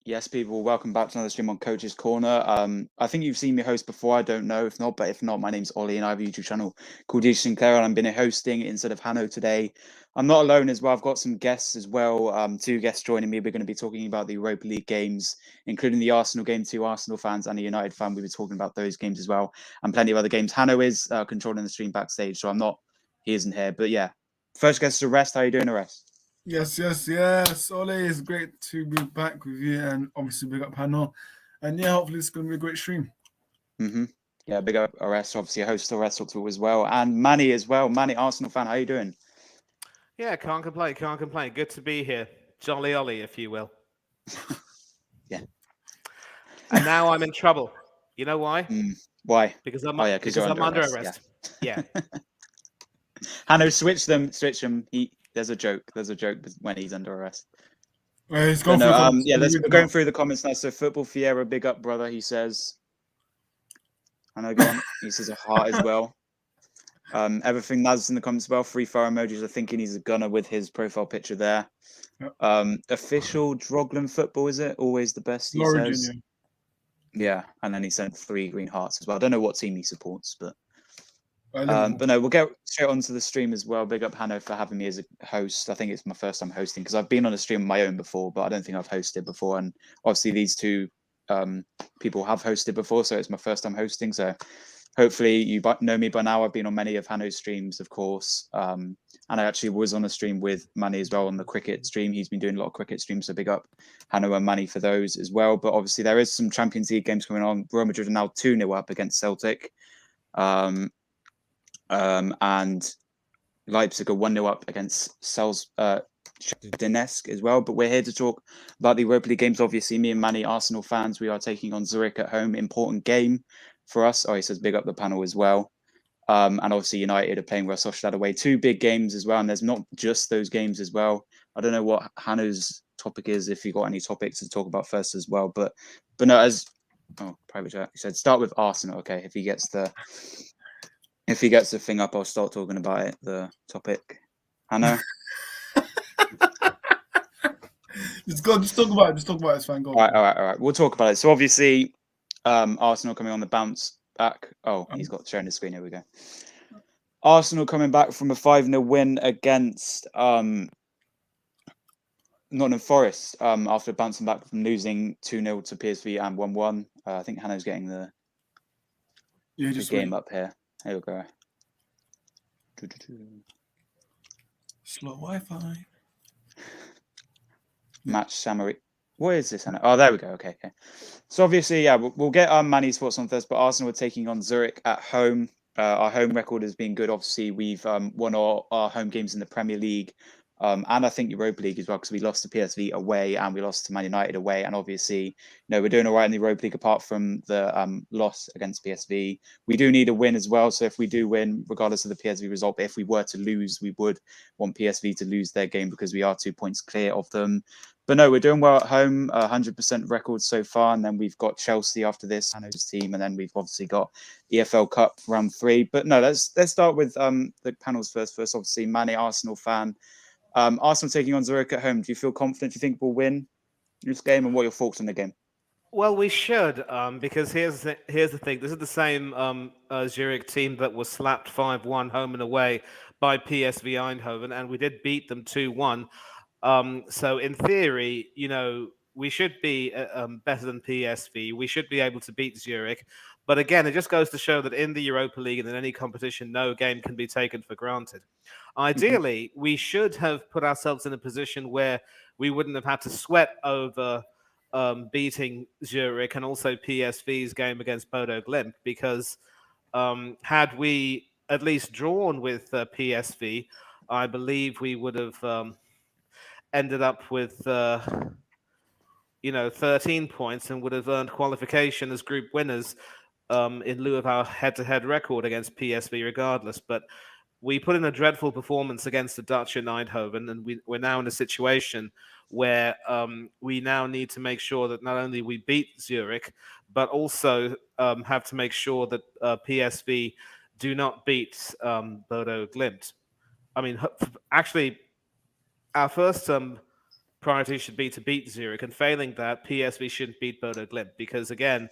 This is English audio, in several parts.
Yes, people, welcome back to another stream on Coach's Corner. I think you've seen me host before. I don't know if not, my name's Ollie and I have a YouTube channel called DJ Sinclair, and I'm been hosting instead of Hanno today. I'm not alone as well. I've got some guests as well. Two guests joining me. We're going to be talking about the Europa League games, including the Arsenal game. Two Arsenal fans and a United fan. We'll be talking about those games as well, and plenty of other games. Hanno is controlling the stream backstage, so I'm not. He isn't here, but yeah. First guest is Arrest. How are you doing, Arrest? Yes. Ole, it's great to be back with you and obviously big up Hannah. And yeah, hopefully it's going to be a great stream. Yeah, big up Arrest, obviously a host of Wrestle Talk as well. And Manny as well. Manny, Arsenal fan, how you doing? Yeah, can't complain. Good to be here. Jolly Ollie, if you will. Yeah. And now I'm in trouble. You know why? Why? Because I'm under arrest. Yeah. Hanno, switch them. There's a joke when he's under arrest. Let's go we're going through the comments now. So Football Fiera, big up, brother, he says. Hanno, go on. He says a heart as well. Everything Naz in the comments as well. Free fire emojis. I think he's a gunner with his profile picture there. Yep. Official Droglan football, is it? Always the best, he says. Yeah, and then he sent 3 green hearts as well. I don't know what team he supports, but no, we'll get straight onto the stream as well. Big up Hanno for having me as a host. I think it's my first time hosting because I've been on a stream of my own before, but I don't think I've hosted before. And obviously these two people have hosted before, so it's my first time hosting. So hopefully you know me by now. I've been on many of Hanno's streams, of course. And I actually was on a stream with Manny as well on the cricket stream. He's been doing a lot of cricket streams, so big up Hanno and Manny for those as well. But obviously there is some Champions League games going on. Real Madrid are now 2-0 up against Celtic. And Leipzig are 1-0 up against Donetsk as well. But we're here to talk about the Europa League games. Obviously, me and Manny, Arsenal fans, we are taking on Zurich at home. Important game for us. Oh, he says big up the panel as well. And obviously United are playing Real Sociedad away. 2 big games as well. And there's not just those games as well. I don't know what Hanno's topic is, if you got any topics to talk about first as well. But no, private chat. He said start with Arsenal. Okay, if he gets the thing up, I'll start talking about it, the topic. Hanno? Just talk about it. Just talk about it. It's fine. Go. All right. We'll talk about it. So obviously, Arsenal coming on the bounce back. Oh, he's got sharing the screen. Here we go. Arsenal coming back from a 5-0 win against Nottingham Forest after bouncing back from losing 2-0 to PSV and 1-1. I think Hanno's getting the game up here. Here we go. Slow Wi-Fi. Match summary. What is this? Oh, there we go. Okay. So obviously, yeah, we'll get Manny's thoughts on this, but Arsenal are taking on Zurich at home. Our home record has been good. Obviously, we've won our home games in the Premier League. And I think Europa League as well, because we lost to PSV away and we lost to Man United away. And obviously, we're doing all right in the Europa League apart from the loss against PSV. We do need a win as well. So if we do win, regardless of the PSV result, but if we were to lose, we would want PSV to lose their game because we are 2 points clear of them. But no, we're doing well at home, 100% record so far. And then we've got Chelsea after this, Hanno's team. And then we've obviously got EFL Cup round 3. But no, let's start with the panels first. First, obviously, Manny, Arsenal fan. Arsenal taking on Zurich at home. Do you feel confident? Do you think we'll win this game? And what are your thoughts on the game? Well, we should, because here's the thing. This is the same Zurich team that was slapped 5-1 home and away by PSV Eindhoven, and we did beat them 2-1. So in theory, we should be better than PSV. We should be able to beat Zurich. But again, it just goes to show that in the Europa League and in any competition, no game can be taken for granted. Ideally, we should have put ourselves in a position where we wouldn't have had to sweat over beating Zurich and also PSV's game against Bodo Glimt, because had we at least drawn with PSV, I believe we would have ended up with 13 points and would have earned qualification as group winners in lieu of our head-to-head record against PSV regardless. But we put in a dreadful performance against the Dutch in Eindhoven, and we're now in a situation where we now need to make sure that not only we beat Zurich, but also have to make sure that PSV do not beat Bodo Glimt. I mean, actually, our first priority should be to beat Zurich, and failing that, PSV shouldn't beat Bodo Glimt because again,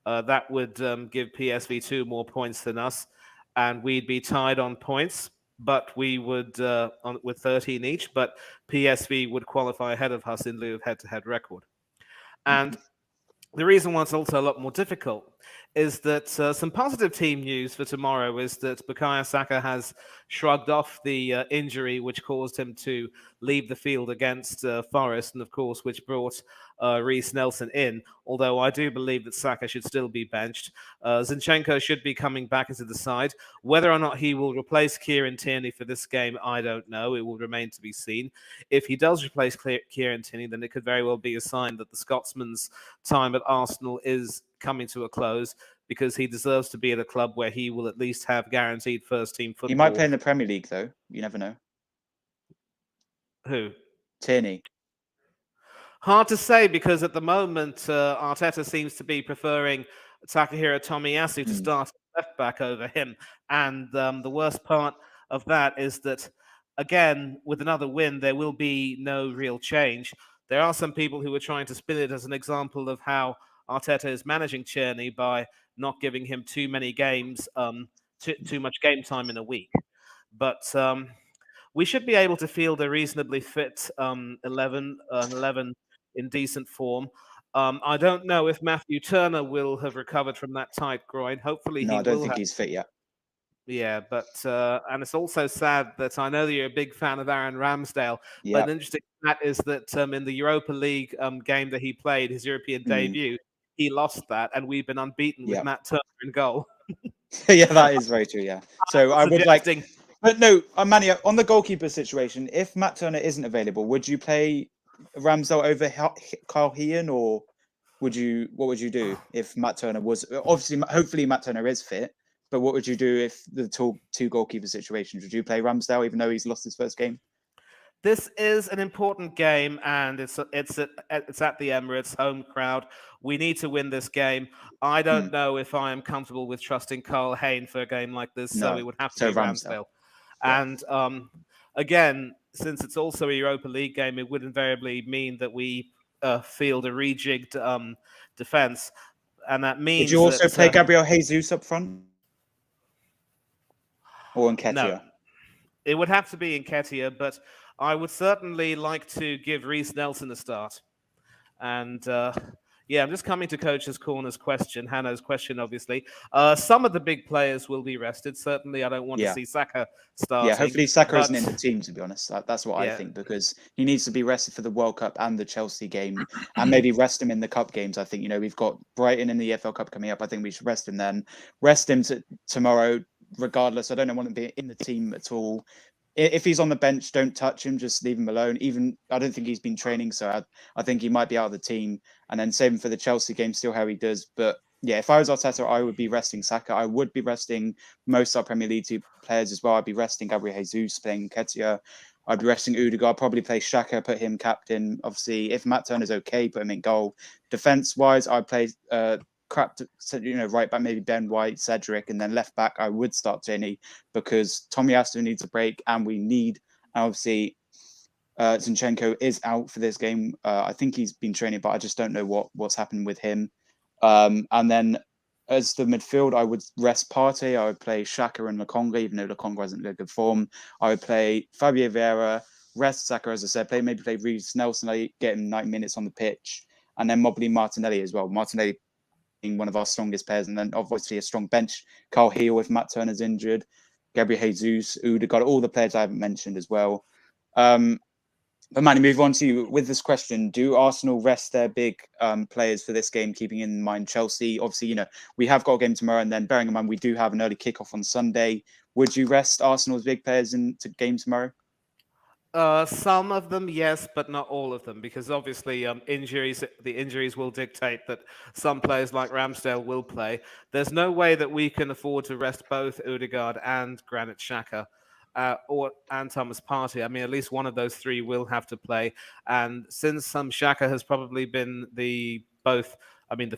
that would give PSV 2 more points than us, and we'd be tied on points. But we would with 13 each. But PSV would qualify ahead of us in lieu of head-to-head record. And the reason why it's also a lot more difficult is that some positive team news for tomorrow is that Bukayo Saka has shrugged off the injury which caused him to leave the field against Forest, and of course which brought Reece Nelson in, although I do believe that Saka should still be benched. Zinchenko should be coming back into the side. Whether or not he will replace Kieran Tierney for this game, I don't know. It will remain to be seen. If he does replace Kieran Tierney, then it could very well be a sign that the Scotsman's time at Arsenal is coming to a close, because he deserves to be at a club where he will at least have guaranteed first-team football. He might play in the Premier League, though. You never know. Who? Tierney. Hard to say, because at the moment, Arteta seems to be preferring Takahiro Tomiyasu to start left back over him. And the worst part of that is that, again, with another win, there will be no real change. There are some people who are trying to spin it as an example of how Arteta is managing Tierney by not giving him too many games, too much game time in a week. But we should be able to field a reasonably fit 11 in decent form. I don't know if Matthew Turner will have recovered from that tight groin. Hopefully, No, I don't think he's fit yet. Yeah, but and it's also sad that I know that you're a big fan of Aaron Ramsdale. Yeah. But an interesting fact is that in the Europa League game that he played, his European debut, he lost that, and we've been unbeaten with Matt Turner in goal. Yeah, that is very true. Yeah. So I would like, but no, Manny, on the goalkeeper situation, if Matt Turner isn't available, would you play Ramsdale over Carl Hean, or what would you do if Matt Turner was obviously, hopefully Matt Turner is fit, but what would you do if the two goalkeeper situations? Would you play Ramsdale even though he's lost his first game? This is an important game, and it's at the Emirates, home crowd. We need to win this game. I don't know if I am comfortable with trusting Carl Hayne for a game like this, so it would have to be Ramsdale. Yeah. And again, since it's also a Europa League game, it would invariably mean that we field a rejigged defense, and that means. Would you also play Gabriel Jesus up front, or Nketiah? No, it would have to be Nketiah, but I would certainly like to give Reece Nelson a start. And yeah, I'm just coming to Coach's Corner's question, Hanno's question, obviously. Some of the big players will be rested. Certainly, I don't want to see Saka starting. Yeah, hopefully Saka isn't in the team, to be honest. That's what I think, because he needs to be rested for the World Cup and the Chelsea game, and maybe rest him in the Cup games. I think, we've got Brighton in the EFL Cup coming up. I think we should rest him then. Rest him tomorrow, regardless. I don't want to be in the team at all. If he's on the bench, don't touch him. Just leave him alone. Even I don't think he's been training, so I think he might be out of the team. And then save him for the Chelsea game, still how he does. But yeah, if I was Arteta, I would be resting Saka. I would be resting most of our Premier League 2 players as well. I'd be resting Gabriel Jesus, playing Nketiah. I'd be resting Ødegaard, probably play Xhaka, put him captain. Obviously, if Matt Turner's okay, put him in goal. Defense-wise, I'd play right back, maybe Ben White, Cedric, and then left back I would start Tierney, because Tomiyasu needs a break, and we need, obviously, Zinchenko is out for this game. I think he's been training, but I just don't know what's happened with him. And then as the midfield, I would rest Partey. I would play Xhaka and Lokonga, even though Lokonga hasn't in good form. I would play Fabio Vieira, rest Saka, as I said, maybe play Reece Nelson, get him 90 minutes on the pitch, and then probably Martinelli as well. Martinelli one of our strongest players, and then obviously a strong bench. Carl Heel if Matt Turner's injured, Gabriel Jesus, Ødegaard, all the players I haven't mentioned as well. But Manny, move on to you with this question. Do Arsenal rest their big players for this game, keeping in mind Chelsea? Obviously, we have got a game tomorrow, and then bearing in mind we do have an early kickoff on Sunday. Would you rest Arsenal's big players into game tomorrow? Some of them, yes, but not all of them, because obviously the injuries will dictate that some players like Ramsdale will play. There's no way that we can afford to rest both Ødegaard and Granit Xhaka and Thomas Partey. I mean, at least one of those three will have to play. And since Xhaka has probably been the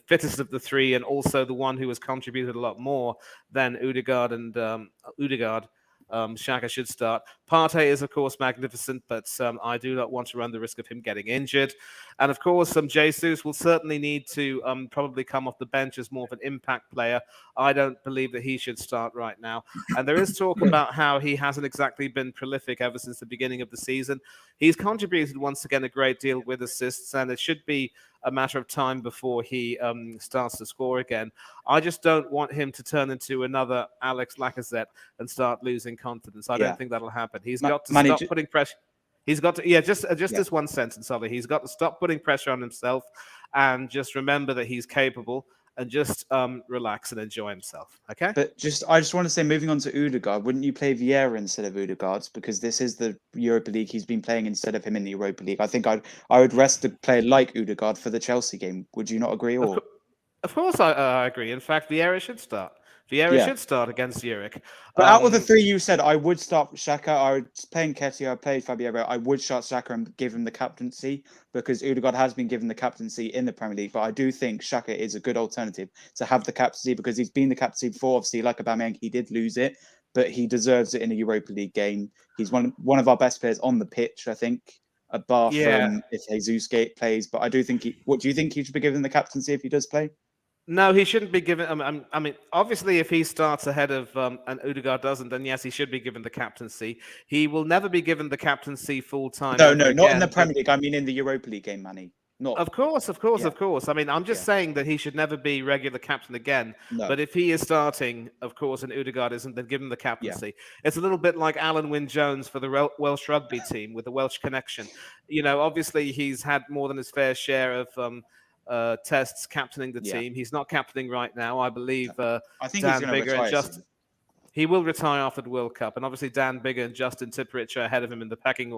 fittest of the three, and also the one who has contributed a lot more than Ødegaard, and Xhaka should start. Partey is, of course, magnificent, but I do not want to run the risk of him getting injured. And, of course, Jesus will certainly need to probably come off the bench as more of an impact player. I don't believe that he should start right now. And there is talk about how he hasn't exactly been prolific ever since the beginning of the season. He's contributed once again a great deal with assists, and it should be a matter of time before he starts to score again. I just don't want him to turn into another Alex Lacazette and start losing confidence. I don't think that'll happen. He's got to stop putting pressure. He's got to, just this one sentence, Ollie. He's got to stop putting pressure on himself and just remember that he's capable and just relax and enjoy himself. Okay. But I just want to say, moving on to Odegaard, wouldn't you play Vieira instead of Odegaard? Because this is the Europa League. He's been playing instead of him in the Europa League. I think I would rest a player like Odegaard for the Chelsea game. Would you not agree? Or of course, I agree. In fact, Vieira should start. Vieira should start against Zurich. But out of the three you said, I would start Xhaka. I would play Nketiah. I played Fabio. I would start Xhaka and give him the captaincy because Odegaard has been given the captaincy in the Premier League. But I do think Xhaka is a good alternative to have the captaincy because he's been the captaincy before. Obviously, like Aubameyang, he did lose it, but he deserves it in a Europa League game. He's one of our best players on the pitch, I think, apart from if Jesus plays. But I do think what do you think he should be given the captaincy if he does play? No, he shouldn't be given. I mean, obviously, if he starts ahead of and Odegaard doesn't, then yes, he should be given the captaincy. He will never be given the captaincy full time. No, not in the Premier League. I mean, in the Europa League game, Manny. Not. Of course. I mean, I'm just saying that he should never be regular captain again. No. But if he is starting, of course, and Odegaard isn't, then give him the captaincy. It's a little bit like Alan Wynne-Jones for the Welsh rugby team with the Welsh connection. You know, obviously, he's had more than his fair share of tests captaining the team. He's not captaining right now. I believe I think Dan he's going to retire soon. He will retire after the World Cup, and obviously Dan Biggar and Justin Tipuric are ahead of him in the pecking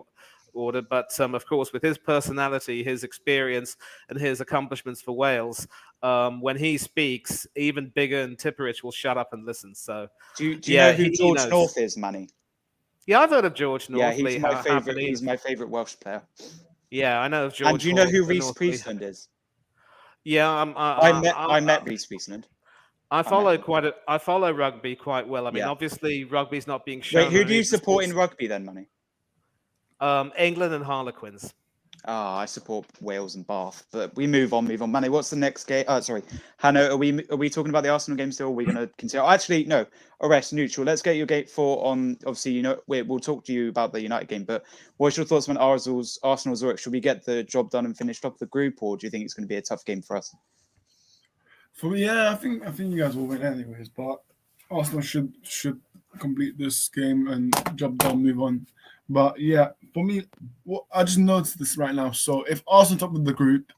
order. But of course, with his personality, his experience, and his accomplishments for Wales, when he speaks, even Biggar and Tipuric will shut up and listen. So, do you know who George North is, Manny? Yeah, I've heard of George North. Yeah, he's my favorite. He's my favorite Welsh player. Yeah, I know of George. And do you know who Reece Priestland is? Yeah, I met Reece Priestland. I follow rugby quite well. I mean, obviously, rugby's not being shown. Wait, who do you support in rugby then, Manny? England and Harlequins. I support Wales and Bath. But we move on. Manny, what's the next game? Sorry, Hannah, are we talking about the Arsenal game still? Or are we going to continue? Actually, no. Arrest neutral. Let's get your gate 4 on. Obviously, we'll talk to you about the United game. But what's your thoughts on Arsenal Zurich? Should we get the job done and finish top of the group, or do you think it's going to be a tough game for us? For me, I think you guys will win anyways. But Arsenal should complete this game and job done, move on. But yeah, for me, I just noticed this right now. So if Arsenal top of the group,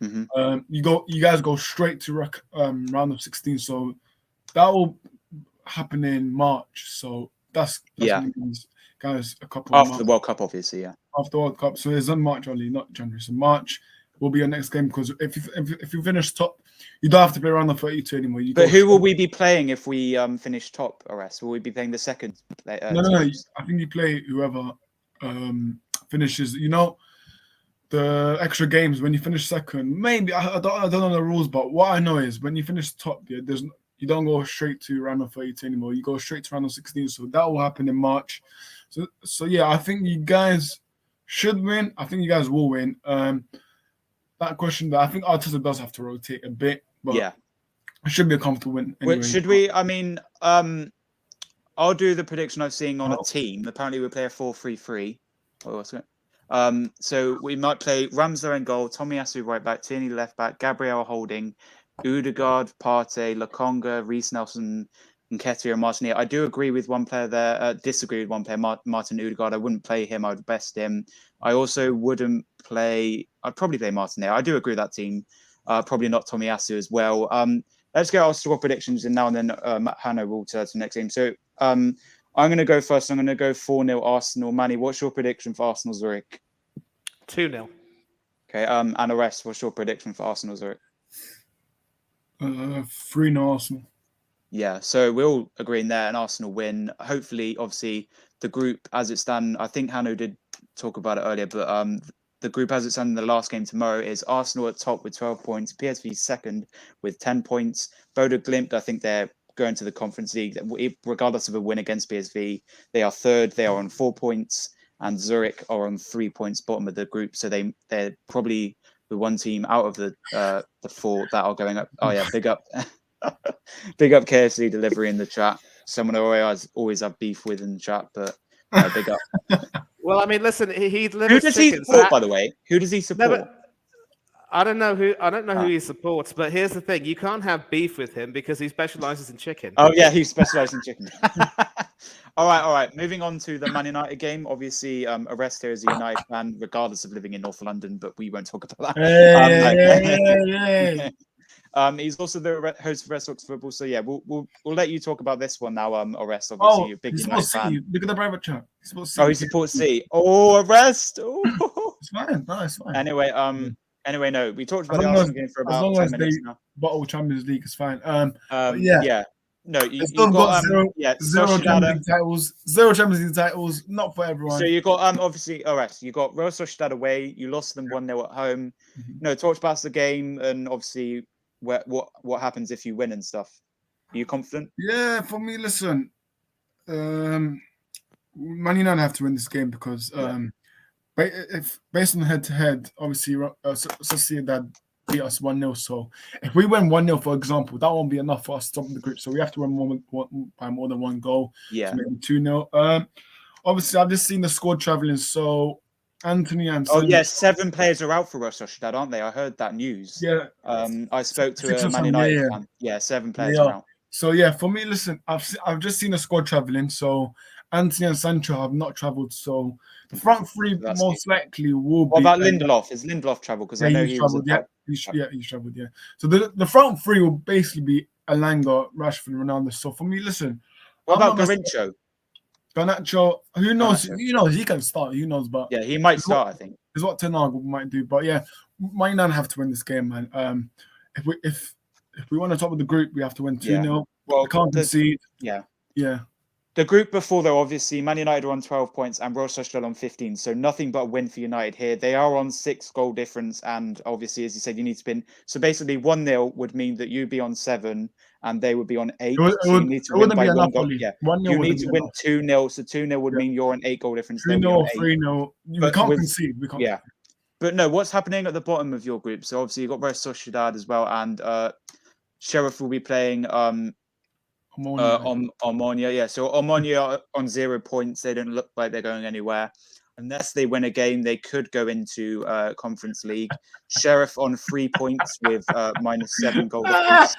you guys go straight to round of 16. So that will happen in March. So that's guys a couple after the World Cup, obviously. Yeah, after the World Cup. So it's on March only, not January. So March will be your next game because if you finish top, you don't have to play around the 32 anymore. But who will we be playing if we finish top, Arrest? Will we be playing the second? No. I think you play whoever finishes. You know, the extra games when you finish second. Maybe I don't know the rules, but what I know is when you finish top, you don't go straight to round of 32 anymore. You go straight to round of 16. So that will happen in March. So yeah, I think you guys should win. I think you guys will win. That question, I think Arteta does have to rotate a bit, but it should be a comfortable win. Anyway. Should we? I mean, I'll do the prediction I've seen on a team. Apparently, we play a 4-3-3. So we might play Ramsdale in goal, Tomiyasu right back, Tierney left back, Gabriel holding, Odegaard, Partey, Lokonga, Reece Nelson, Nketiah, and Martinelli. I do agree with one player there. Disagree with one player, Martin Odegaard. I wouldn't play him. I would best him. I also wouldn't play. I'd probably play Martinelli. I do agree with that team. Probably not Tomiyasu as well. Let's get our score predictions in now, and then Hannah will turn to the next game. So I'm going to go first. I'm going to go 4-0 Arsenal. Manny, what's your prediction for Arsenal Zurich? 2-0. Okay. And Arrest, what's your prediction for Arsenal Zurich? 3-0 Arsenal. Yeah, so we're all agreeing there, and Arsenal win. Hopefully, obviously, the group as it stands, I think Hanno did talk about it earlier, but the group as it stands in the last game tomorrow is Arsenal at top with 12 points, PSV second with 10 points, Bodo Glimt, I think they're going to the Conference League. Regardless of a win against PSV, they are third. They are on 4 points, and Zurich are on 3 points, bottom of the group. So they're probably the one team out of the four that are going up. Oh yeah, big up, big up KFC delivery in the chat. Someone I always have beef with in the chat, but big up. Well, I mean, listen, he Who delivers does he chicken. support, by the way? Who does he No, support? but I don't know who he supports, but here's the thing: you can't have beef with him because he specializes in chicken. Oh yeah, he specializes in chicken. All right. Moving on to the Man United game. Obviously, Arrest here is a United fan, regardless of living in North London, but we won't talk about that. He's also the host of Red Sox football. So yeah, we'll let you talk about this one now. Arrest, obviously, you're a big United fan. Look at the private chat. He supports C. Oh, Arrest. Oh. It's fine. No, it's fine. Anyway, no, we talked about the Arsenal game for about 10 minutes now. Bottle Champions League is fine. Yeah. No, you've got zero Champions League titles. Zero Champions League titles, not for everyone. So you got obviously you got Real Sociedad away. You lost to them 1-0 at home. No, talk about the game and obviously what happens if you win and stuff. Are you confident? Yeah, for me, listen, Man United have to win this game because if based on head-to-head, obviously Sociedad beat us 1-0. So if we win 1-0, for example, that won't be enough for us to top the group. So we have to win by more than one goal. Yeah. So maybe 2-0. Obviously, I've just seen the squad traveling. So Anthony and 7 players are out for Real Sociedad, aren't they? I heard that news. Yeah. I spoke to a Man United fan. Yeah, 7 players are out. So yeah, for me, listen, I've just seen the squad traveling. So Anthony and Sancho have not traveled. So the front three most likely will be. What about Lindelof? Is Lindelof traveled? Because I know he's traveled. He's traveled. Yeah. So the front three will basically be Alanga, Rashford, and Ronaldo. So for me, listen. What about Garnacho? Garnacho, who knows? He can start. Who knows? But yeah, he might start. I think is what Ten Hag might do. But yeah, Man United have to win this game, man. If we want to top of the group, we have to win 2-0. Well, we can't concede. Yeah. The group before, though, obviously, Man United are on 12 points and Real Sociedad on 15. So nothing but a win for United here. They are on 6 goal difference. And obviously, as you said, you need to win. So basically, 1-0 would mean that you'd be on 7 and they would be on 8. So you need to win by 1 goal. Yeah. You need to win 2-0. So 2-0 would mean you're on 8 goal difference. 3-0 or 3-0. We can't concede. We can't. Yeah. But no, what's happening at the bottom of your group? So obviously, you've got Real Sociedad as well. And Sheriff will be playing Omonia. Yeah, so Omonia are on 0 points. They don't look like they're going anywhere. Unless they win a game, they could go into Conference League. Sheriff on 3 points with -7 goal difference.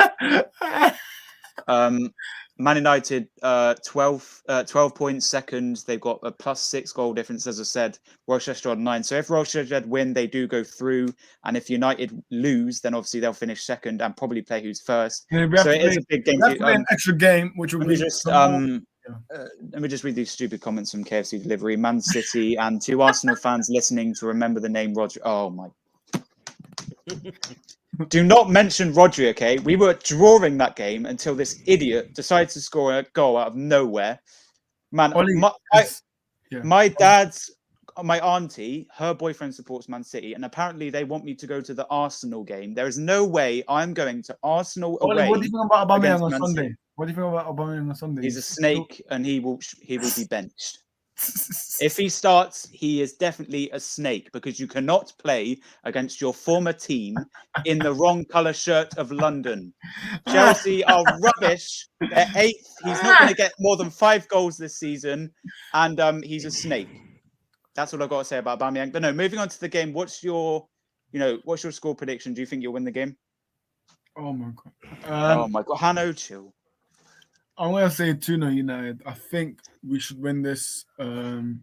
Man United 12 points second. They've got a +6 goal difference, as I said. Real Sociedad on 9. So if Real Sociedad win, they do go through. And if United lose, then obviously they'll finish second and probably play who's first. Yeah, so it is a big game. We have to play an extra game, which will be just let me just read these stupid comments from KFC Delivery. Man City and 2 Arsenal fans listening to remember the name Rodri. Oh my. Do not mention Rodri, okay? We were drawing that game until this idiot decided to score a goal out of nowhere. Man, my auntie, her boyfriend supports Man City, and apparently they want me to go to the Arsenal game. There is no way I'm going to Arsenal away. What do you think about Aubameyang on Sunday? What do you think about Aubameyang on Sunday? He's a snake, and he will be benched. If he starts, he is definitely a snake because you cannot play against your former team in the wrong colour shirt of London. Chelsea are rubbish. They're 8th. He's not going to get more than 5 goals this season, and he's a snake. That's what I've got to say about Aubameyang. But no, moving on to the game. What's your score prediction? Do you think you'll win the game? Oh my god. Oh my god, Hanno, chill. I'm gonna say 2-0 United. I think we should win this. What's going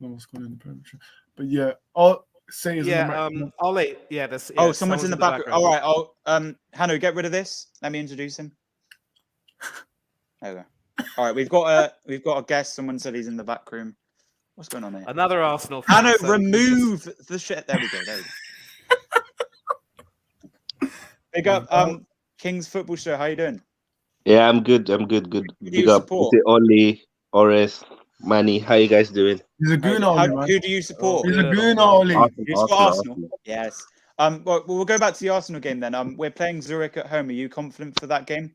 on in the Premier League? But yeah, I'll say is Ollie. Yeah, this. Yeah, someone's in the background. All right, Hanno, get rid of this. Let me introduce him. There we go. All right, we've got a guest. Someone said he's in the back room. What's going on here? Another Arsenal fan. Hanno, remove the shit. There we go. Big up, King's Football Show. How you doing? Yeah, I'm good. Big up to Oli, Ores, Manny. How you guys doing? He's a gooner, Oli. Who do you support? He's a gooner, Oli. You support Arsenal? Yes. Well, we'll go back to the Arsenal game then. We're playing Zurich at home. Are you confident for that game?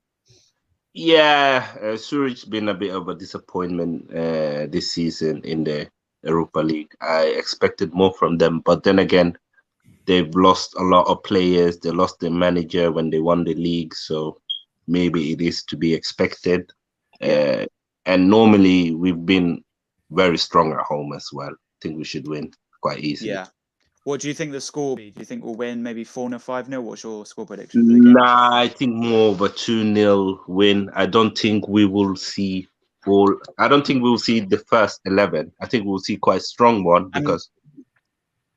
Yeah, Zurich's been a bit of a disappointment this season in the Europa League. I expected more from them, but then again, they've lost a lot of players. They lost their manager when they won the league, so maybe it is to be expected. Yeah. And normally we've been very strong at home as well. I think we should win quite easily. Yeah. What do you think the score will be? Do you think we'll win maybe 4-0, 5-0? What's your score prediction for the game? Nah, I think more of a 2-0 win. I don't think we will see I don't think we'll see the first 11. I think we'll see quite a strong one because.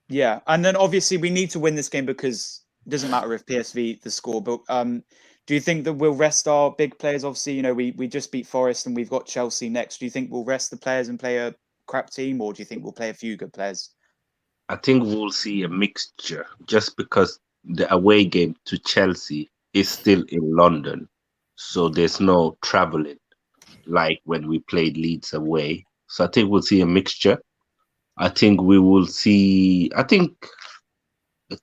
Yeah, and then obviously we need to win this game because it doesn't matter if PSV the score. But do you think that we'll rest our big players? Obviously, you know, we just beat Forest and we've got Chelsea next. Do you think we'll rest the players and play a crap team, or do you think we'll play a few good players? I think we'll see a mixture just because the away game to Chelsea is still in London. So there's no traveling like when we played Leeds away. So I think we'll see a mixture. I think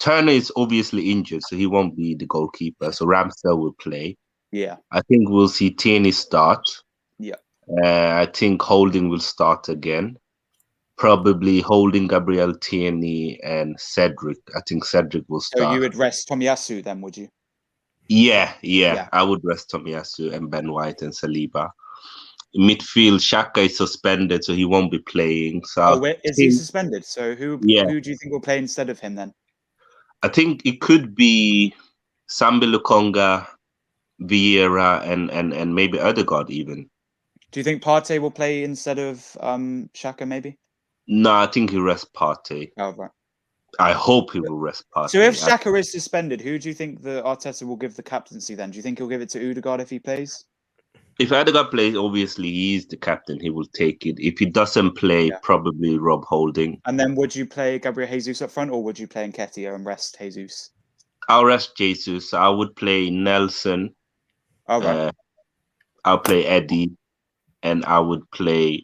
Turner is obviously injured, so he won't be the goalkeeper. So Ramsdale will play. Yeah. I think we'll see Tierney start. Yeah. I think Holding will start again. Probably Holding, Gabriel, Tierney, and Cedric. I think Cedric will So start. you would rest Tomiyasu then, would you? Yeah. I would rest Tomiyasu and Ben White and Saliba. In midfield, Xhaka is suspended, so he won't be playing. So is he suspended? So who do you think will play instead of him then? I think it could be Sambi Lukonga, Vieira, and maybe Odegaard even. Do you think Partey will play instead of Xhaka maybe? No, I think he rests Partey. Oh, right. I hope he will rest Partey. So if Xhaka is suspended, who do you think the Arteta will give the captaincy then? Do you think he'll give it to Odegaard if he plays? If Odegaard plays, obviously he's the captain. He will take it. If he doesn't play, probably Rob Holding. And then would you play Gabriel Jesus up front, or would you play Nketiah and rest Jesus? I'll rest Jesus. I would play Nelson. All right. I'll play Eddie, and I would play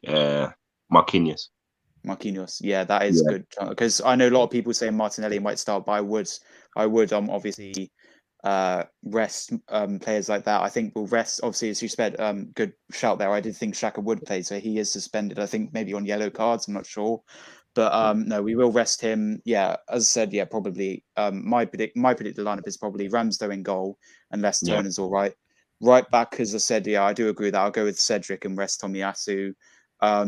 Marquinhos. Yeah, that is good because I know a lot of people say Martinelli might start, but I would obviously rest players like that. I think we'll rest. Obviously, as you said, good shout there. I did think Xhaka would play, so he is suspended. I think maybe on yellow cards. I'm not sure, but no, we will rest him. Yeah, as I said, yeah, probably. My predicted lineup is probably Ramsdale in goal, unless Turner's all right. Right back, as I said, yeah, I do agree with that. I'll go with Cedric and rest Tomiyasu.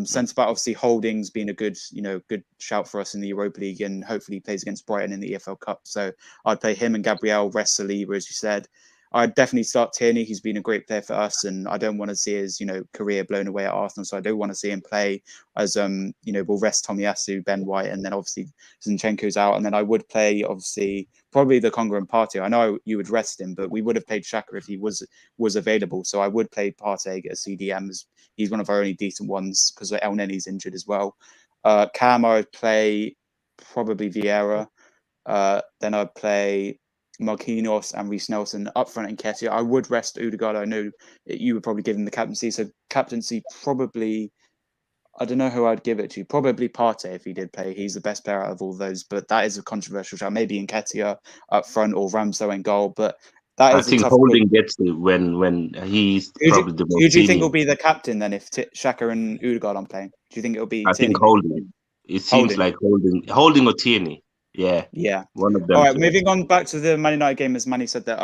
Centre back, obviously, Holding's been a good shout for us in the Europa League, and hopefully he plays against Brighton in the EFL Cup. So I'd play him and Gabriel, rest Saliba, as you said. I'd definitely start Tierney. He's been a great player for us, and I don't want to see his career blown away at Arsenal. So I do want to see him play as we'll rest Tomiyasu, Ben White, and then obviously Zinchenko's out, and then I would play obviously probably the Congo and Partey. I know you would rest him, but we would have played Xhaka if he was available. So I would play Partey as CDM as he's one of our only decent ones because El Nenny's injured as well. Cam, I would play probably Vieira. Then I'd play Marquinhos and Reece Nelson up front in Nketiah. I would rest Odegaard. I know you would probably give him the captaincy. So captaincy probably, I don't know who I'd give it to. Probably Partey if he did play. He's the best player out of all those. But that is a controversial shout. Maybe Nketiah up front or Ramsdale in goal. But that is I think Holding gets it when he's probably the most. Who do you think will be the captain then if Xhaka and Odegaard aren't playing? Do you think it'll be? I think Holding. It seems like Holding or Tierney. Yeah. One of them. All right, moving on back to the Man United game, as Manny said that.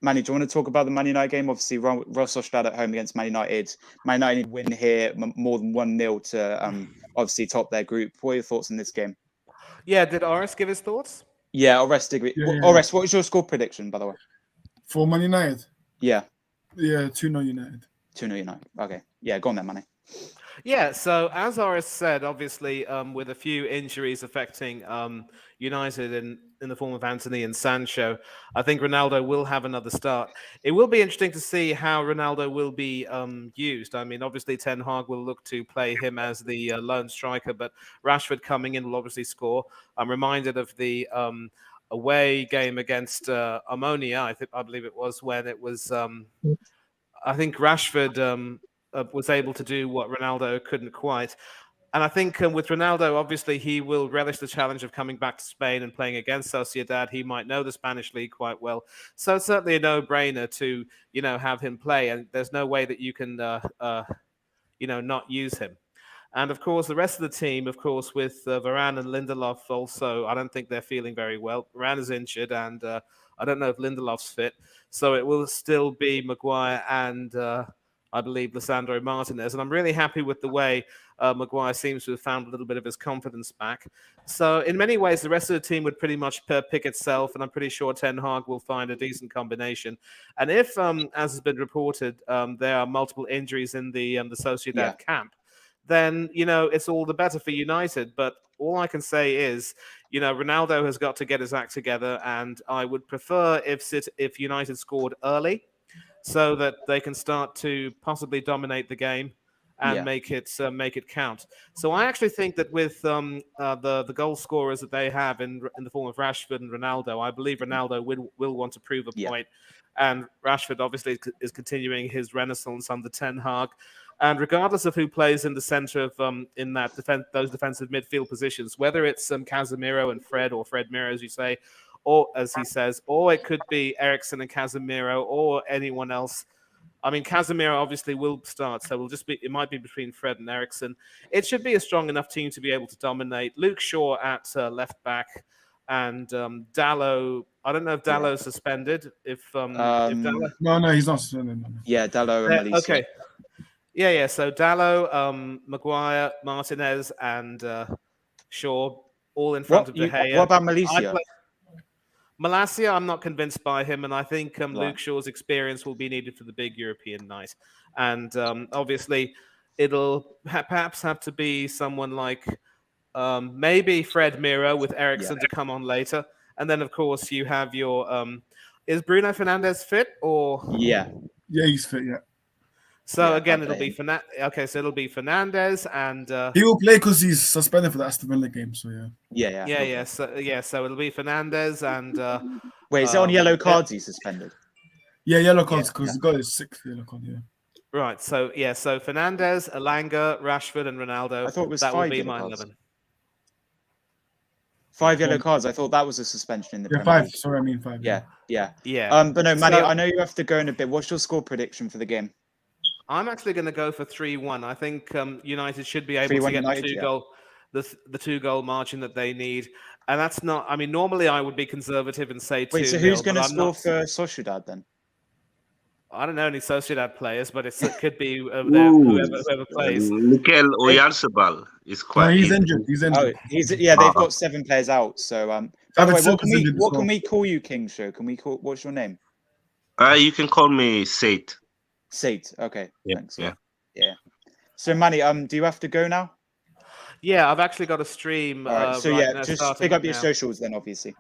Manny, do you want to talk about the Man United game? Obviously, Rosostad at home against Man United. Man United win here more than 1-0 to obviously top their group. What are your thoughts on this game? Yeah, did Oris give his thoughts? Yeah, Oris did. Oris, what was your score prediction, by the way? For Man United? Yeah. Yeah, 2-0 United. 2-0 United. Okay. Yeah, go on then, Manny. Yeah, so as Oris said, obviously, with a few injuries affecting United in the form of Anthony and Sancho, I think Ronaldo will have another start. It will be interesting to see how Ronaldo will be used. I mean, obviously, Ten Hag will look to play him as the lone striker, but Rashford coming in will obviously score. I'm reminded of the away game against Ammonia, I believe it was, when it was, I think Rashford was able to do what Ronaldo couldn't quite. And I think with Ronaldo, obviously, he will relish the challenge of coming back to Spain and playing against Sociedad. He might know the Spanish league quite well. So it's certainly a no-brainer to, have him play. And there's no way that you can, not use him. And of course, the rest of the team, of course, with Varane and Lindelof also, I don't think they're feeling very well. Varane is injured, and I don't know if Lindelof's fit. So it will still be Maguire and I believe Lisandro Martinez. And I'm really happy with the way Maguire seems to have found a little bit of his confidence back. So in many ways, the rest of the team would pretty much pick itself, and I'm pretty sure Ten Hag will find a decent combination. And if, as has been reported, there are multiple injuries in the Sociedad camp, then, it's all the better for United. But all I can say is, Ronaldo has got to get his act together, and I would prefer if United scored early so that they can start to possibly dominate the game and make it count. So I actually think that with the goal scorers that they have in the form of Rashford and Ronaldo, I believe Ronaldo will want to prove a point. And Rashford obviously is continuing his renaissance under Ten Hag. And regardless of who plays in the center of those defensive midfield positions, whether it's Casemiro and Fred, or Fred Miro, as you say, or as he says, or it could be Eriksen and Casemiro, or anyone else. I mean, Casemiro obviously will start, so it might be between Fred and Eriksen. It should be a strong enough team to be able to dominate. Luke Shaw at left back, and Dalot. I don't know if Dalot's suspended. If Dalot... No, he's not suspended. No. Yeah, Dalot and Malaysia. Okay. Yeah. So Dalot, Maguire, Martinez, and Shaw all in front of De Gea. What about Malaysia? Malacia, I'm not convinced by him, and I think Luke Shaw's experience will be needed for the big European night. And obviously, it'll perhaps have to be someone like maybe Fred Miro with Eriksen to come on later. And then, of course, you have your... is Bruno Fernandes fit? Or Yeah, he's fit, So again, it'll be it'll be Fernandes, and he will play because he's suspended for the Aston Villa game. So So it'll be Fernandes and. Wait, is it on yellow cards he's suspended? Yeah, yellow cards because he got his 6th yellow card. Yeah. Right. So So Fernandes, Elanga, Rashford, and Ronaldo. I thought it was that 5 will be yellow my cards. 11. 5 yellow cards. I thought that was a suspension in the Premier 5. League. Sorry, I mean 5. Yeah. But no, Manny, I know you have to go in a bit. What's your score prediction for the game? I'm actually going to go for 3-1. I think United should be able to get the 2-goal margin that they need. And that's not... I mean, normally I would be conservative and say 2-0. Wait, so who's going to score for Sociedad then? I don't know any Sociedad players, but it could be whoever plays. Mikel Oyarzabal is quite... No, he's injured. They've got 7 players out. So, by the way, what can we call you, King Show? What's your name? You can call me Sate. Sate. Okay. Yeah, thanks. Yeah. So, Manny, do you have to go now? Yeah, I've actually got a stream. Right, so just pick up your socials then, obviously.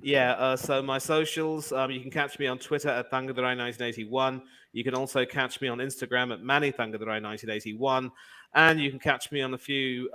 Yeah, so my socials, you can catch me on Twitter at Thangadurai1981. You can also catch me on Instagram at Manny Thangadurai1981. And you can catch me on a few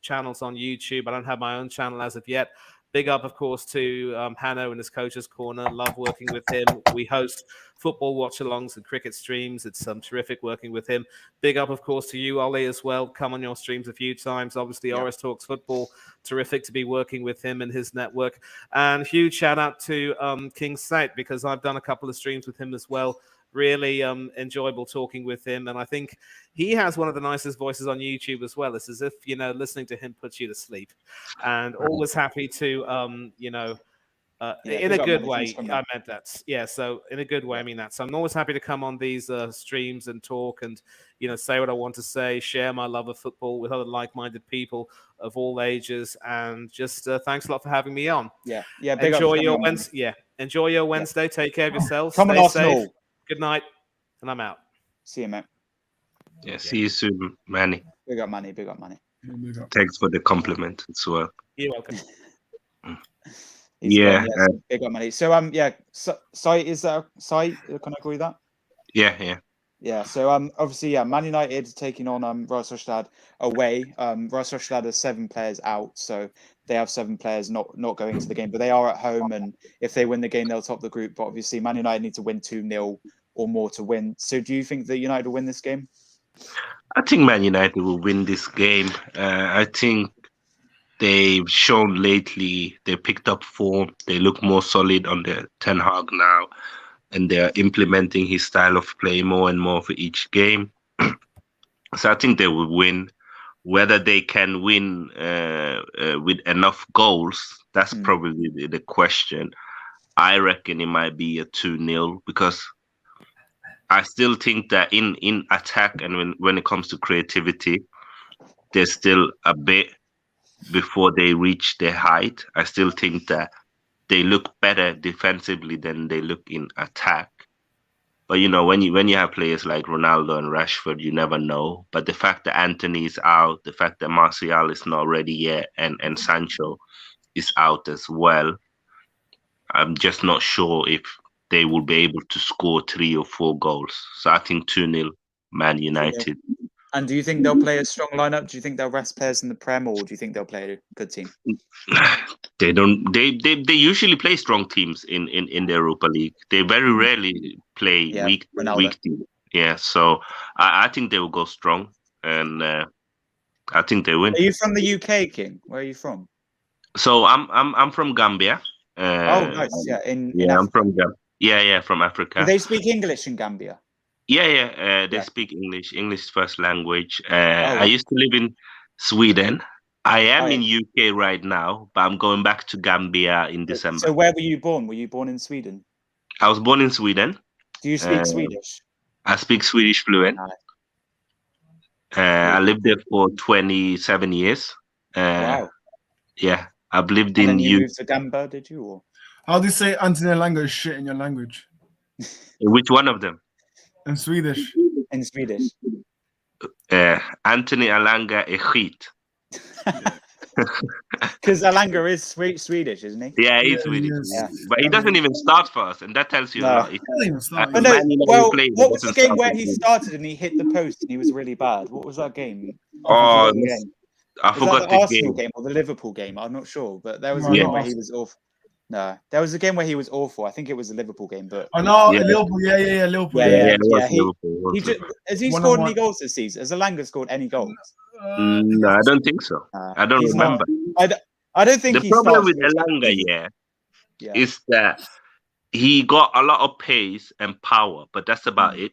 channels on YouTube. I don't have my own channel as of yet. Big up, of course, to Hanno and his Coach's Corner. Love working with him. We host football watch-alongs and cricket streams. It's terrific working with him. Big up, of course, to you, Ollie, as well. Come on your streams a few times. Obviously, Oris Talks Football. Terrific to be working with him and his network. And huge shout-out to King Sate, because I've done a couple of streams with him as well. Really enjoyable talking with him. And I think he has one of the nicest voices on YouTube as well. It's as if, listening to him puts you to sleep. And always happy to, in a good way, I meant that. Yeah, so in a good way, I mean that. So I'm always happy to come on these streams and talk and, say what I want to say, share my love of football with other like-minded people of all ages. And just thanks a lot for having me on. Yeah. Enjoy your Wednesday. Yeah, enjoy your Wednesday. Take care of yourselves. Come on, Arsenal. Safe. Good night, and I'm out. See you, mate. Yeah, see you soon, Manny. Big up, Manny. Thanks for the compliment as well. You're welcome. Big up, Manny. So, Sai, is that Sai? Can I call you that? Yeah. Yeah, so obviously, Man United taking on Real Sociedad away. Real Sociedad has 7 players out, so they have 7 players not going to the game, but they are at home, and if they win the game, they'll top the group. But obviously, Man United need to win 2-0 or more to win. So do you think that United will win this game? I think Man United will win this game. I think they've shown lately they picked up form. They look more solid on the Ten Hag now, and they're implementing his style of play more and more for each game. So I think they will win. Whether they can win with enough goals, that's probably the question. I reckon it might be a 2-0 because I still think that in attack and when it comes to creativity, there's still a bit before they reach their height. I still think that they look better defensively than they look in attack. But when you have players like Ronaldo and Rashford, you never know. But the fact that Anthony is out, the fact that Martial is not ready yet, and Sancho is out as well, I'm just not sure if they will be able to score 3 or 4 goals. So I think 2-0 Man United. And do you think they'll play a strong lineup? Do you think they'll rest players in the Prem, or do you think they'll play a good team? They don't. They usually play strong teams in the Europa League. They very rarely play weak teams. Yeah, so I think they will go strong, and I think they win. Are you from the UK, King? Where are you from? So I'm from Gambia. Oh, nice. Yeah, in I'm from Gambia. Yeah, from Africa. Do they speak English in Gambia? Yeah. They speak English. English first language. I used to live in Sweden. I am in UK right now, but I'm going back to Gambia in December. So where were you born? Were you born in Sweden? I was born in Sweden. Do you speak Swedish? I speak Swedish fluent. I lived there for 27 years. Wow. Yeah, I've lived and in then you moved to Gambia, did you? Or? How do you say Anthony Elanga is shit in your language? Which one of them? In Swedish. In Swedish. Anthony Elanga är skit. Because Elanga is Swedish, isn't he? Yeah, he's Swedish. Yeah. But he doesn't even start for us, and that tells you a lot. But no, well, what was the game where he started and he hit the post and he was really bad? What was that game? I forgot the Arsenal game or the Liverpool game. I'm not sure, but there was a game where he was awful. No, there was a game where he was awful. I think it was the Liverpool game, but Liverpool. Yeah, Liverpool. Has he scored any goals this season? Has Elanga scored any goals? No, I don't think so. I don't remember. I don't think the problem with Elanga, is that he got a lot of pace and power, but that's about it.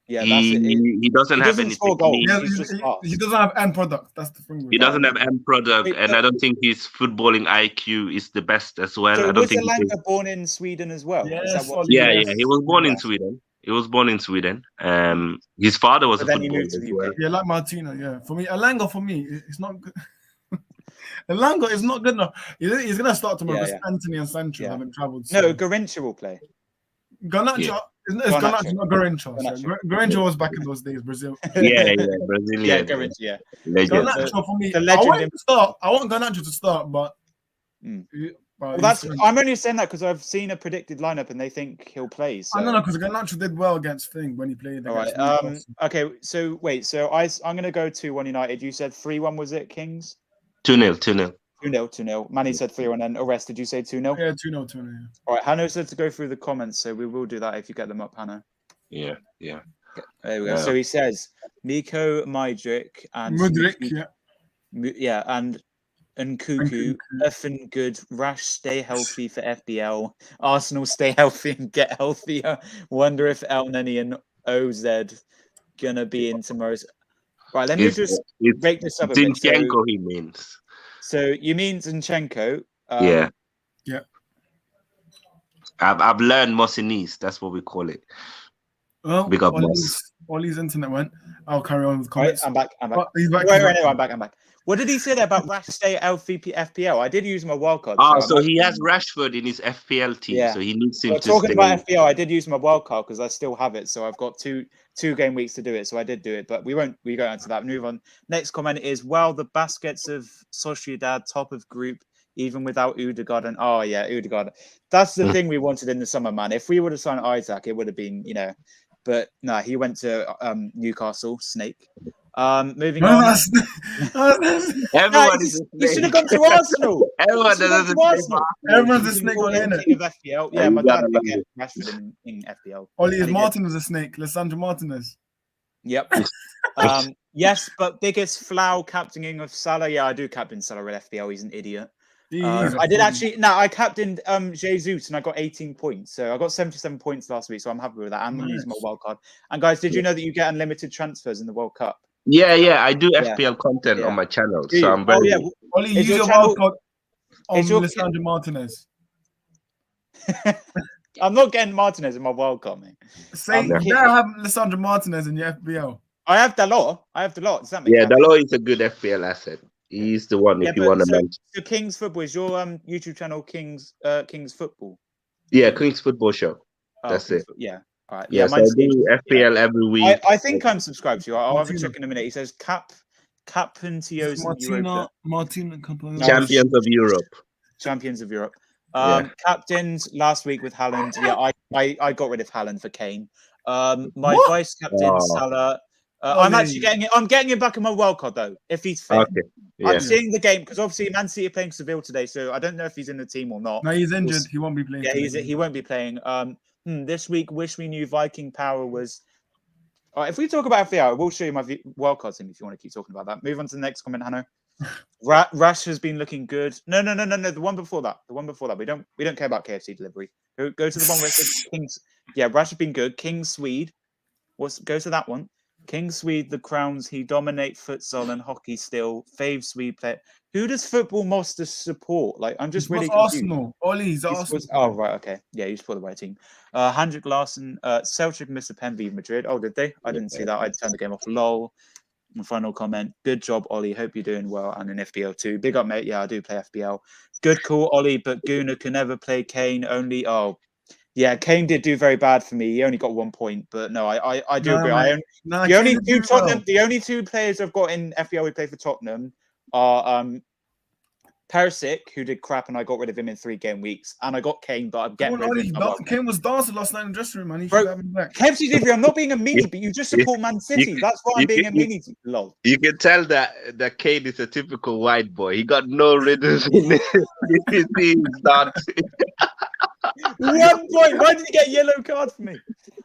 Yeah, he doesn't have any technique. He doesn't have end product. That's the thing. He doesn't have end product, and I don't think his footballing IQ is the best as well. So I don't think Elanga born in Sweden as well? Yes, he was born in Sweden. He was born in Sweden. His father was a footballer as well. Yeah, like Martino. Yeah, Elanga it's not good. Elanga is not good enough. He's gonna start tomorrow because Anthony and Sancho haven't travelled. So. No, Garrincha will play. Garnacho. It's Garnacho, not Garrincha. Garrincha was back in those days, Brazil. Yeah, Brazilian. Yeah, Garrincha. Garnacho for me. The legend. I want Garnacho to start, but. Well, I'm only saying that because I've seen a predicted lineup and they think he'll play. So. I don't know because Garnacho did well against Thing when he played. All right. Okay. So wait. So I'm going to go 2-1 United. You said 3-1. Was it Kings? 2-0. 2-0. Manny said 3-1. And Arrest, did you say 2-0? Yeah, 2-0. Yeah. All right. Hanno said to go through the comments, so we will do that if you get them up, Hanno. Yeah. There we go. So he says Miko, Mudryk, and and Cuckoo, effing good. Rash, stay healthy for FBL. Arsenal, stay healthy and get healthier. Wonder if El Neni and OZ gonna be in tomorrow's. Right, let me just break this up a bit. Zinchenko, he means. So you mean Zinchenko? Yeah. I've learned Mosinese. That's what we call it. Well, big up, Ollie's internet went. I'll carry on with comments. Right, I'm back. He's back. I'm back. What did he say there about Rash stay FPL? I did use my wildcard. So he has Rashford in his FPL team, so he needs him to talking stay. About FPL, I did use my wildcard because I still have it, so I've got two game weeks to do it, so I did do it, but we go into that. Move on. Next comment is, well, the baskets of Sociedad top of group, even without Ødegaard and Ødegaard. That's the thing we wanted in the summer, man. If we would have signed Isaac, it would have been, but no, he went to Newcastle, Snake. Moving on. Everyone is a snake. You should have gone to Arsenal. Everyone does Everyone's a snake on it. Of FPL. Yeah, my dad did get Rashford in FPL. Ollie is Martinez a snake. Lissandro Martinez. Yep. Yes, but biggest flow captaining of Salah. Yeah, I do captain Salah at FPL. He's an idiot. I did actually. No, I captained Jesus and I got 18 points. So I got 77 points last week. So I'm happy with that. And I'm using my wild card. And guys, did you know that you get unlimited transfers in the World Cup? Yeah, I do Yeah. FPL content on my channel, Do so you? I'm very. Ollie, Is use your your channel- wild card on is your- Lisandro Martinez. I'm not getting Martinez in my wild card, mate. Say you Okay. better have Lisandro Martinez in your FBL. I have Dalot. Does that make Yeah, sense? Dalot is a good FPL asset. He's the one if you want to mention. So King's Football is your YouTube channel, King's Football. Yeah, King's Football Show. That's it. Yeah. All right. Yeah, so I mine's do FPL every week. I think I'm subscribed to you. I'll have a check in a minute. He says Capentios in Europa. Martina Champions of Europe. Champions of Europe. Yeah. Captains last week with Haaland. Yeah, I got rid of Haaland for Kane. My What? vice captain Salah. I'm getting him back in my wild card though, if he's fit. Okay. Yeah. I'm seeing the game because obviously Man City are playing Seville today, so I don't know if he's in the team or not. No, he's injured. He won't be playing. Yeah, he won't be playing. This week, wish we knew Viking power was. All right, if we talk about FPL, I will show you my wild card team if you want to keep talking about that. Move on to the next comment, Hanno. Rash has been looking good. No. The one before that. We don't care about KFC delivery. Go to the one where it says Kings. Yeah, Rash has been good. King Swede. Go to that one. King Swede, the crowns. He dominate futsal and hockey still. Fave Swede player. Who does Football Monster support? Like, I'm just really confused. Arsenal. Ollie's Arsenal. Oh, right. Okay. Yeah, you support the right team. Hendrik Larsen, Celtic missed a pen v Madrid. Oh, did they? I didn't see that. I turned the game off. Lol. And final comment. Good job, Ollie. Hope you're doing well. And in FBL too. Big up, mate. Yeah, I do play FBL. Good call, Ollie. But Guna can never play Kane. Only. Oh, yeah. Kane did do very bad for me. He only got 1 point. But no, I do agree. The only two players I've got in FBL who play for Tottenham are Perisic, who did crap, and I got rid of him in 3 game weeks. And I got Kane, but I'm getting rid of him. Kane was dancing last night in the dressing room, man. He should have him back. KFC delivery. I'm not being a meanie, but you just support Man City. That's why I'm being a meanie. Lol. You can tell that Kane is a typical white boy. He got no rhythms in his dancing. 1 point. Why did he get a yellow card for me?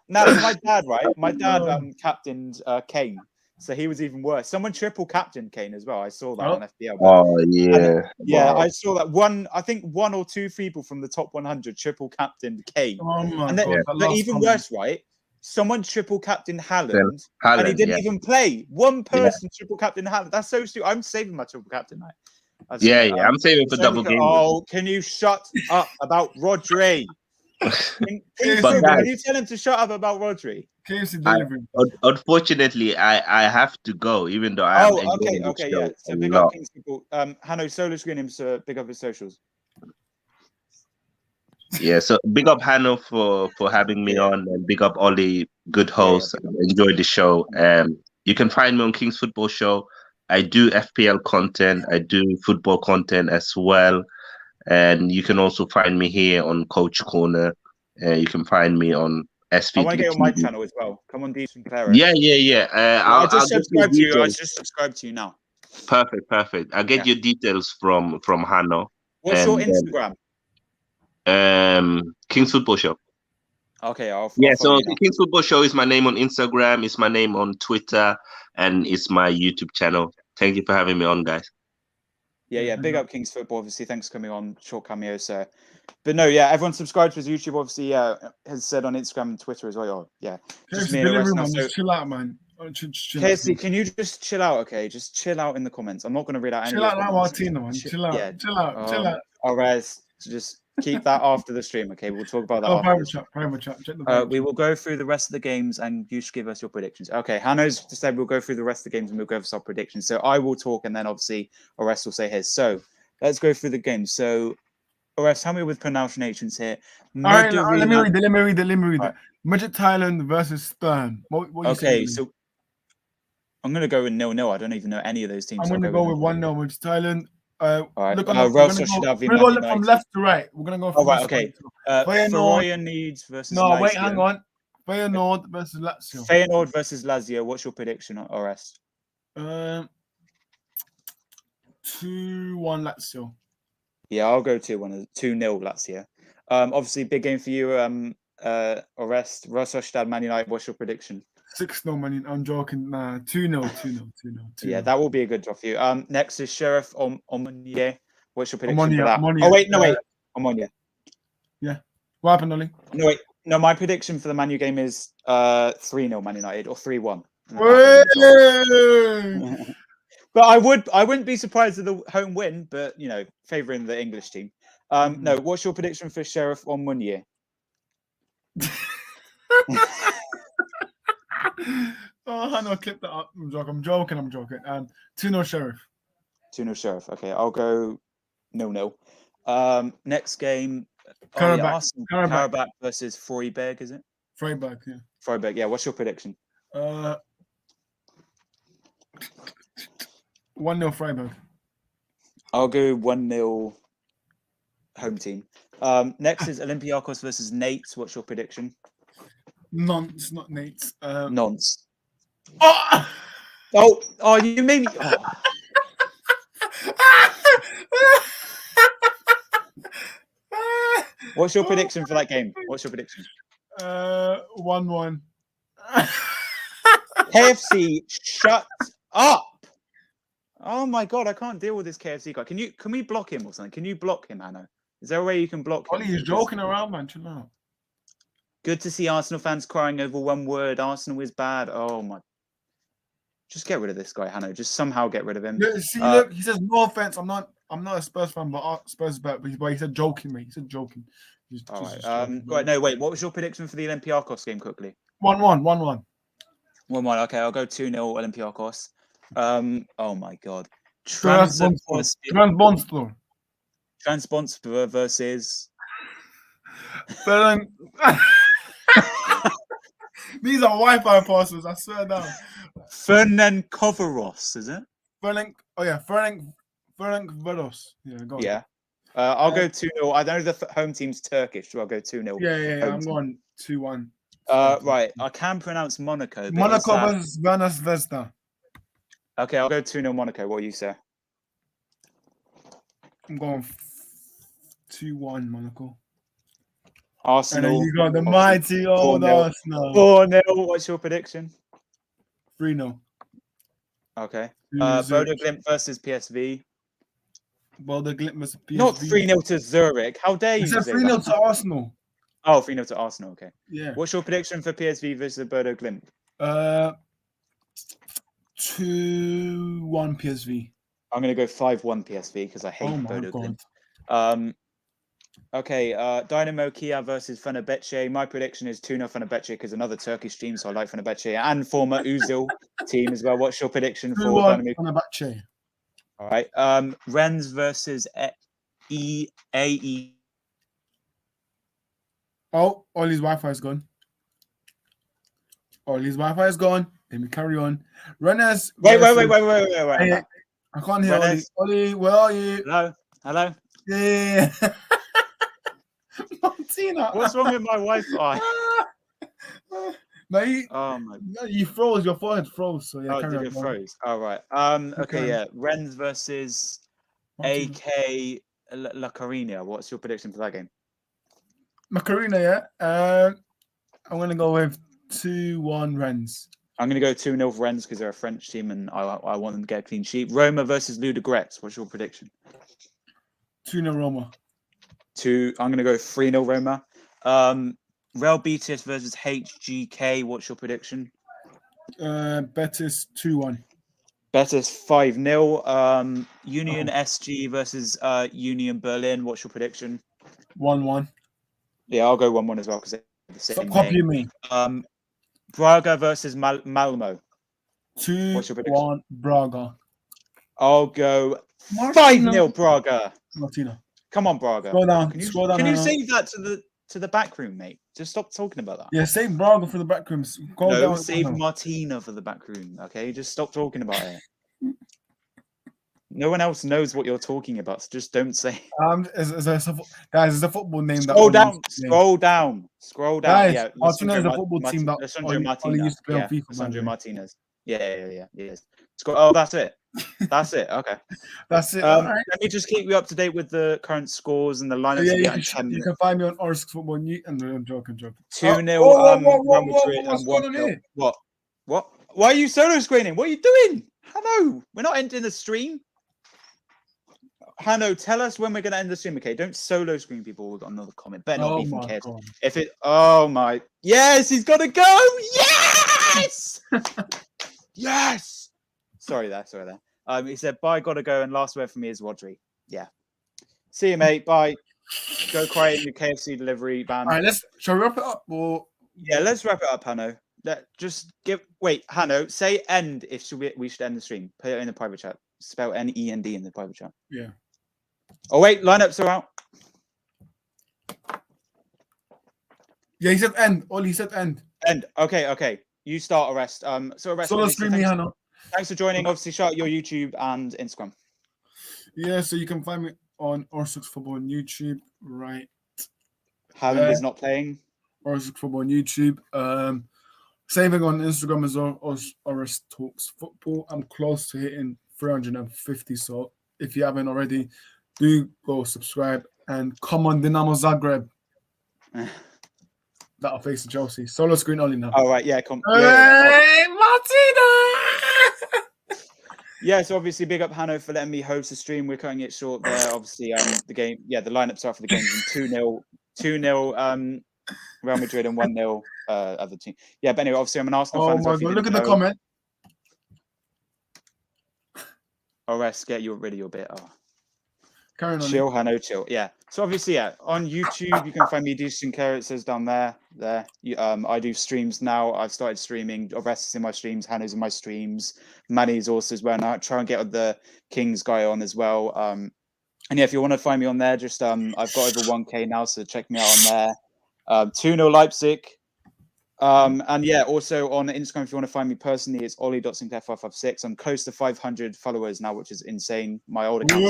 Now, my dad, right? My dad captained Kane. So he was even worse. Someone triple captained Kane as well. I saw that on FPL. Oh, yeah. Yeah, wow. I saw that. I think 1 or 2 people from the top 100 triple captained Kane. Oh, my God. But even worse, right? Someone triple captained Haaland, and he didn't even play. One person triple captained Haaland. That's so stupid. I'm saving my triple captain, mate. I'm saving for double game. Oh, can you shut up about Rodri? Can you tell him to shut up about Rodri? Unfortunately, I have to go, even though I am enjoying the show. Yeah. So big up King's people. Hanno, solo screen him, so big up his socials. Yeah, so big up Hanno for having me on, and big up Ollie, good host. Enjoy the show. You can find me on King's Football Show. I do FPL content. I do football content as well. And you can also find me here on Coach Corner. You can find me on SVT. I want to get on my channel as well. Come on, Decent Player. Yeah. I just subscribed to you. I just subscribed to you now. Perfect. I'll get your details from Hanno. What's your Instagram? King's Football Show. Okay, so King's Football Show is my name on Instagram, it's my name on Twitter, and it's my YouTube channel. Thank you for having me on, guys. Yeah. Big up King's Football, obviously. Thanks for coming on. Short cameo, sir. But no, everyone subscribed to his YouTube, obviously, has said on Instagram and Twitter as well. Oh, yeah. Just me and the rest just chill out, man. KFC, can you just chill out, okay? Just chill out in the comments. I'm not going to read out any. Chill out like Martina, man. Chill out. All right, just keep that after the stream, okay? We'll talk about that. Private chat. We will go through the rest of the games, and you should give us your predictions. Okay, Hanno's just said we'll go through the rest of the games and we'll go for our predictions. So I will talk, and then obviously Orest will say his. So let's go through the games. So Orest, help me with pronunciations here. All right, let me read it. Magic Thailand versus Stern. Okay, so I'm going to go with 0-0. I don't even know any of those teams. I'm going to go with 1-0 Magic Thailand. All right. We're going to go from left to right. We're going to go from Feyenoord Needs versus Lazio. Wait, hang on. Feyenoord versus Lazio. Feyenoord versus Lazio. What's your prediction, Orest? 2-1 Lazio. Yeah, I'll go 2-1. 2-0 Lazio. Obviously, big game for you, Orest. Rosostad, Man United. What's your prediction? 6-0, man. I'm joking. Nah, 2-0, 2-0, 2-0. Yeah, that will be a good draw for you. Next is Sheriff Omonie. What's your prediction for Omonia, that? Omonia. Oh wait, no wait, Omonie. What happened, Ollie? No wait, no. My prediction for the Man U game is 3-0 Man United or 3-1. But I wouldn't be surprised at the home win. But favouring the English team. No, what's your prediction for Sheriff Omonie? Oh, I know, clip that up. I'm joking. 2-0 Sheriff. 2-0 Sheriff. Okay, I'll go 0-0. Next game. Karabakh. Karabakh versus Freiburg, is it? Freiburg, yeah. Freiburg, yeah. What's your prediction? 1-0 Freiburg. I'll go 1-0 home team. Next is Olympiacos versus Nates. What's your prediction? Nonce, not Nate's. Nonce. Oh! Oh, you made me. Oh. What's your prediction for that game? What's your prediction? 1-1. KFC, shut up! Oh my god, I can't deal with this KFC guy. Can we block him or something? Can you block him, Anna? Is there a way you can block him? Ollie, he's joking around, man. Chill out. Good to see Arsenal fans crying over one word. Arsenal is bad. Oh my! Just get rid of this guy, Hanno. Just somehow get rid of him. Yeah, see, look, he says no offense. I'm not a Spurs fan, but Spurs is bad. But he said joking, mate. He said joking. All right. Right. No, wait. What was your prediction for the Olympiacos game? Quickly. 1-1. 1-1. 1-1. Okay, I'll go 2-0 Olympiacos. Oh my god. Transbonspor versus. These are Wi-Fi passwords. I swear down. Ferencvaros, is it? Ferencvaros. Yeah, go on. Yeah. I'll go 2-0. I know the home team's Turkish, so I'll go 2-0. Yeah. I'm going 2-1. Right. I can pronounce Monaco. Monaco versus Vanas Vesta. Okay, I'll go 2-0 Monaco. What do you say? I'm going 2-1 Monaco. Arsenal. And then you got the mighty old Arsenal. 4-0. What's your prediction? 3-0. Okay. Bodo Glimt versus PSV. Bodo Glimt versus PSV. Not 3-0 to Zurich. How dare you? It's a 3-0 to Arsenal. Oh, 3-0 to Arsenal. Okay. Yeah. What's your prediction for PSV versus Bodo Glimt? 2-1 PSV. I'm going to go 5-1 PSV because I hate Bodo Glimt. Okay, Dynamo Kiev versus Fenerbahce. My prediction is 2-0 Fenerbahce because another Turkish team, so I like Fenerbahce and former Özil team as well. What's your prediction for Dynamo? Fenerbahce. All right. Rennes versus AE. Oh, Ollie's Wi-Fi is gone. Let me carry on. Rennes. Wait. Hey, I can't hear Rennes. Ollie. Where are you? Hello. Yeah. Martina. What's wrong with my Wi-Fi? No, you froze. Your forehead froze. So yeah, did it froze? All right. Okay. Yeah. Rennes versus AK La Coruña. What's your prediction for that game? Macarena, yeah. I'm gonna go with 2-1 Rennes. I'm gonna go 2-0 for Rennes because they're a French team and I want them to get a clean sheet. Roma versus Ludogorets. What's your prediction? 2-0 Roma. I'm gonna go 3-0 Roma. Real Betis versus HGK. What's your prediction? Betis 2-1. Betis 5-0. Union SG versus Union Berlin. What's your prediction? 1-1. Yeah, I'll go 1-1 as well because they're the same. Stop copying me. Braga versus Malmo. 2-1 Braga. I'll go 5-0 Braga. Martina. Come on, Braga. Scroll down. Can you save that to the back room, mate? Just stop talking about that. Yeah, save Braga for the back room. Save Martina for the back room. Okay, just stop talking about it. No one else knows what you're talking about, so just don't say. Guys, it's a football name. Scroll down. Guys, Yeah, Martinez is a football team that Alessandro Martinez. used to play on FIFA. Alessandro Martinez. Yeah. Oh, that's it. That's it. Okay. That's it. Let me just keep you up to date with the current scores and the lineups. You can find me on Orsk Football News. And I'm joking. 2-0 Real Madrid and 1-0. What? What? Why are you solo screening? What are you doing? Hanno, we're not ending the stream. Hanno, tell us when we're going to end the stream, okay? Don't solo screen people on another comment. Better not be from KFC. God. If it, oh my, yes, he's got to go. Yes, yes. Sorry there. He said, bye, got to go. And last word for me is Rodri. Yeah. See you, mate. Bye. Go cry in your KFC delivery van. All right, shall we wrap it up? Or... Yeah, let's wrap it up, Hanno. Wait, Hanno, say end if we should end the stream. Put it in the private chat. Spell N-E-N-D in the private chat. Yeah. Oh, wait, lineups are out. Yeah, he said end. Ollie said end. End. Okay. You start, Arrest. So Arrest. Solo screen me, Hanno. Thanks for joining. Obviously, shout out your YouTube and Instagram. Yeah, so you can find me on R6 Football on YouTube, right? Haaland is not playing. R6 Football on YouTube. Saving on Instagram as well, RS Talks Football. I'm close to hitting 350, so if you haven't already, do go subscribe and come on Dinamo Zagreb. That'll face Chelsea. Solo screen only now. All right, yeah, come. Hey, Martina! Yeah, so obviously, big up Hanno for letting me host the stream. We're cutting it short there. Obviously, the game, the lineups are for the games 2-0, Real Madrid and 1-0 other team. Yeah, but anyway, obviously, I'm an Arsenal fan. Oh my God! Look at the comment. Rest, get rid of your bit. Oh. Carry on. Chill, Hanno, chill. Yeah. So obviously, on YouTube, you can find me Decent Care. It says down there. I do streams now. I've started streaming. Rest is in my streams. Hanno's in my streams. Manny's also as well. And I try and get the Kings guy on as well. And yeah, if you want to find me on there, just I've got over 1K now, so check me out on there. 2-0 Leipzig. And yeah, also on Instagram, if you want to find me personally, it's Ollie.Sinclair556. I'm close to 500 followers now, which is insane. My old account.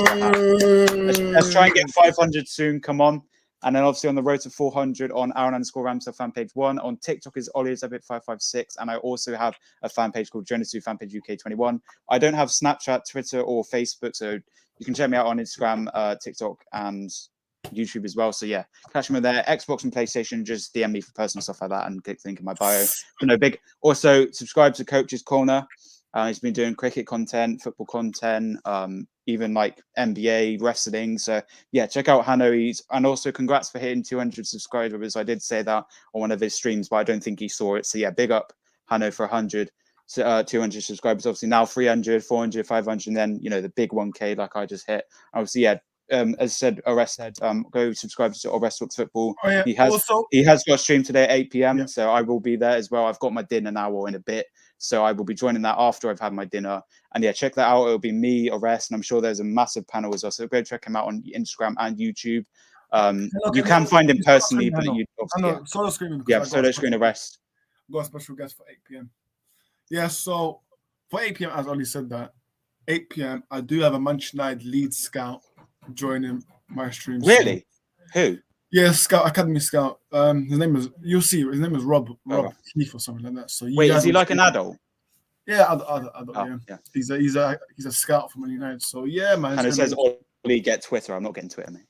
Let's try and get 500 soon. Come on. And then obviously on the road to 400 on Aaron_Ramsdale fan page 1. On TikTok is Ollie556. And I also have a fan page called Genesu fan page UK21. I don't have Snapchat, Twitter, or Facebook, so you can check me out on Instagram, TikTok, and YouTube as well. So yeah, catch me there. Xbox and PlayStation, just DM me for personal stuff like that and click the link in my bio. But no, big. Also, subscribe to Coach's Corner. He's been doing cricket content, football content, even like NBA, wrestling. So yeah, check out Hanno. And also congrats for hitting 200 subscribers. I did say that on one of his streams, but I don't think he saw it. So yeah, big up Hanno for 200 subscribers. Obviously now 300, 400, 500, and then the big 1K like I just hit. Obviously, yeah. As I said, Arrest said, go subscribe to Arrest Talks Football. Oh, yeah. He has got a stream today at 8 p.m. Yeah. So I will be there as well. I've got my dinner now or in a bit. So I will be joining that after I've had my dinner. And yeah, check that out. It'll be me, Arrest, and I'm sure there's a massive panel as well. So go check him out on Instagram and YouTube. You can find him personally, but you obviously solo screen. Yeah, solo screen Arrest. Got a special guest for 8 p.m. Yeah, so for 8 p.m., as Ollie said that, 8 p.m., I do have a Manchester United lead scout joining my stream. Really? Who? Yeah, Scout, Academy Scout. His name is, you'll see, his name is Rob Heath or something like that. So wait, is he like an adult? Yeah, adult, yeah. He's a scout from Man United. So yeah, man. And it says Ollie get Twitter. I'm not getting Twitter, mate.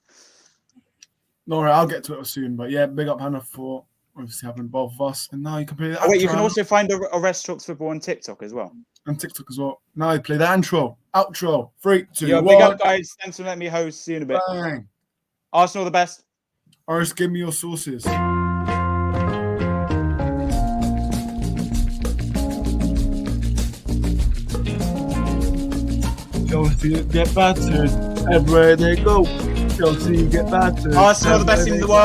No, right, I'll get Twitter soon. But yeah, big up Hannah for obviously having both of us. And now you can play the wait, you can also find Arrest Talks Football on TikTok as well. And TikTok as well. Now you play the outro. 3, 2, 1. Big up, guys. Thanks for letting me host. See you in a bit. Bang. Arsenal the best. Or just give me your sources. Chelsea get battered everywhere they go. Chelsea get battered. Arsenal the best team in the world.